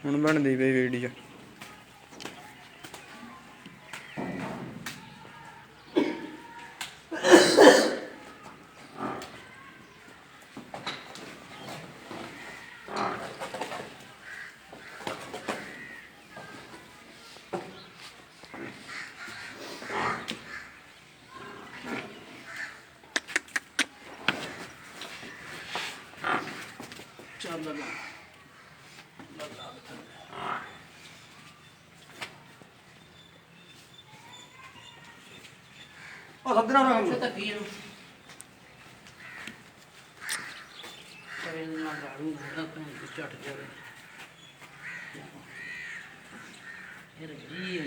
ਹੁਣ ਬਣਦੀ ਪਈ ਵੀਡੀਓ। ਚੱਲ ਲਗਾ ਉਹ ਸੱਦਣਾ ਨਾ ਮੈਨੂੰ ਤਾਂ ਕੀ ਨੂੰ ਕਰੇ ਨਾ ਗਾੜੂ ਨਾ ਤਾਂ ਝਟ ਜਾਵੇ ਇਹ ਜੀ